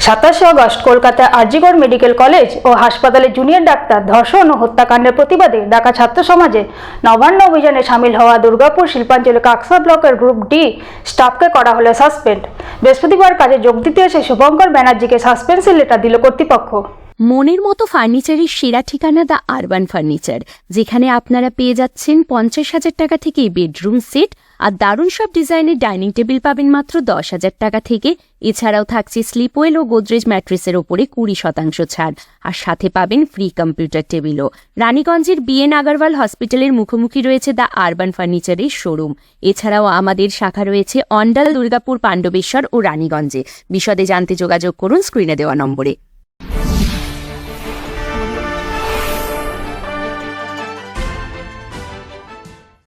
27 August কলকাতায় RG Kar medical college ও হাসপাতালে junior doctor ধর্ষণ ও হত্যাকাণ্ডের প্রতিবাদে ঢাকা ছাত্র সমাজে নবান্ন অভিযানে সামিল হওয়া দুর্গাপুর শিল্পাঞ্চলের কাকসা ব্লকের গ্রুপ ডি স্টাফকে করা হলো সাসপেন্ড। বৃহস্পতিবার কাজে যোগ দিতে এসে শুভঙ্কর ব্যানার্জিকে সাসপেন্সের লেটার দিল কর্তৃপক্ষ। মনের মতো ফার্নিচারের সেরা ঠিকানা দ্য আরবান ফার্নিচার, যেখানে আপনারা পেয়ে যাচ্ছেন 50,000 টাকা থেকে বেডরুম সেট আর দারুণ সব ডিজাইনের ডাইনিং টেবিল পাবেন মাত্র 10,000 টাকা থেকে। এছাড়াও থাকছে স্লিপওয়েল ও গোদরেজ ম্যাট্রেসের ওপরে 20% ছাড়, আর সাথে পাবেন ফ্রি কম্পিউটার টেবিলও। রানীগঞ্জের বিএন আগারওয়াল হসপিটালের মুখোমুখি রয়েছে দ্য আরবান ফার্নিচারের শোরুম। এছাড়াও আমাদের শাখা রয়েছে অন্ডাল, দুর্গাপুর, পাণ্ডবেশ্বর ও রানীগঞ্জে। বিশদে জানতে যোগাযোগ করুন স্ক্রিনে দেওয়া নম্বরে।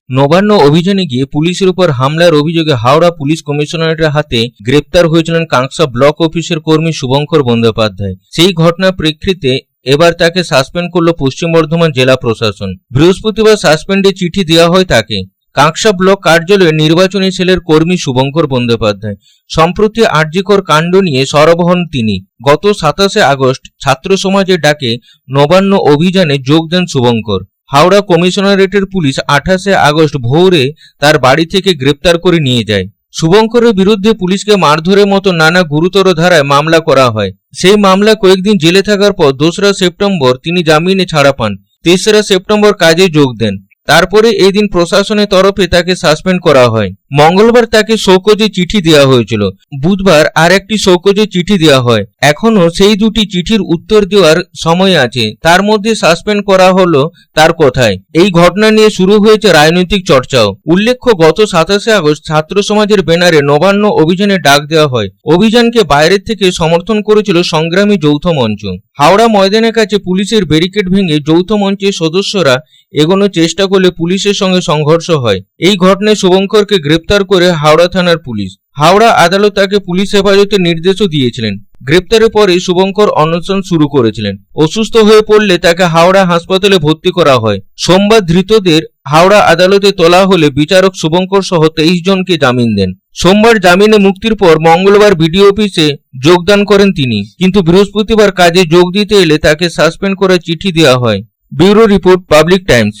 নবান্ন অভিযানে গিয়ে পুলিশের উপর হামলার অভিযোগে হাওড়া পুলিশ কমিশনারেটের হাতে গ্রেপ্তার হয়েছিলেন কাঁকসা ব্লক অফিসের কর্মী শুভঙ্কর বন্দ্যোপাধ্যায়। সেই ঘটনার প্রেক্ষিতে এবার তাকে সাসপেন্ড করল পশ্চিম বর্ধমান জেলা প্রশাসন। বৃহস্পতিবার সাসপেন্ডের চিঠি দেওয়া হয় তাকে। কাঁকসা ব্লক কার্যালয়ে নির্বাচনী সেলের কর্মী শুভঙ্কর বন্দ্যোপাধ্যায়। সম্প্রতি আরজিকর কাণ্ড নিয়ে সরব হন তিনি। গত 27 আগস্ট ছাত্র সমাজের ডাকে নবান্ন অভিযানে যোগ দেন শুভঙ্কর। হাওড়া কমিশনারেটের পুলিশ 28 আগস্ট ভোরে তার বাড়ি থেকে গ্রেপ্তার করে নিয়ে যায়। শুভঙ্করের বিরুদ্ধে পুলিশকে মারধরের মতো নানা গুরুতর ধারায় মামলা করা হয়। সেই মামলা কয়েকদিন জেলে থাকার পর 2রা সেপ্টেম্বর তিনি জামিনে ছাড়া পান। 3রা সেপ্টেম্বর কাজে যোগ দেন। তারপরে এই দিন প্রশাসনের তরফে তাকে সাসপেন্ড করা হয়। মঙ্গলবার তাকে শোকজে চিঠি দেওয়া হয়েছিল। বুধবার আর একটি শোকজে চিঠি দেওয়া হয়। এখনো সেই দুটি চিঠির উত্তর দেওয়ার সময় আছে। তার মধ্যে সাসপেন্ড করা হলো তার কথায়। এই ঘটনা নিয়ে শুরু হয়েছে রাজনৈতিক চর্চাও। উল্লেখ্য, গত 27 আগস্ট ছাত্র সমাজের ব্যানারে নবান্ন অভিযানে ডাক দেওয়া হয়। অভিযানকে বাইরের থেকে সমর্থন করেছিল সংগ্রামী যৌথ মঞ্চ। হাওড়া ময়দানের কাছে পুলিশের ব্যারিকেড ভেঙে যৌথ মঞ্চের সদস্যরা এগোনোর চেষ্টা করলে পুলিশের সঙ্গে সংঘর্ষ হয়। এই ঘটনায় শুভঙ্করকে গ্রেপ্তার করে হাওড়া থানার পুলিশ। হাওড়া আদালত তাকে পুলিশ হেফাজতের নির্দেশও দিয়েছিলেন। গ্রেপ্তারের পরে শুভঙ্কর অনশন শুরু করেছিলেন। অসুস্থ হয়ে পড়লে তাকে হাওড়া হাসপাতালে ভর্তি করা হয়। সোমবার ধৃতদের হাওড়া আদালতে তোলা হলে বিচারক শুভঙ্কর সহ 23 জনকে জামিন দেন। সোমবার জামিনে মুক্তির পর মঙ্গলবার বিডিও অফিসে যোগদান করেন তিনি, কিন্তু বৃহস্পতিবার কাজে যোগ দিতে এলে তাকে সাসপেন্ড করার চিঠি দেওয়া হয়। Bureau report, public Times.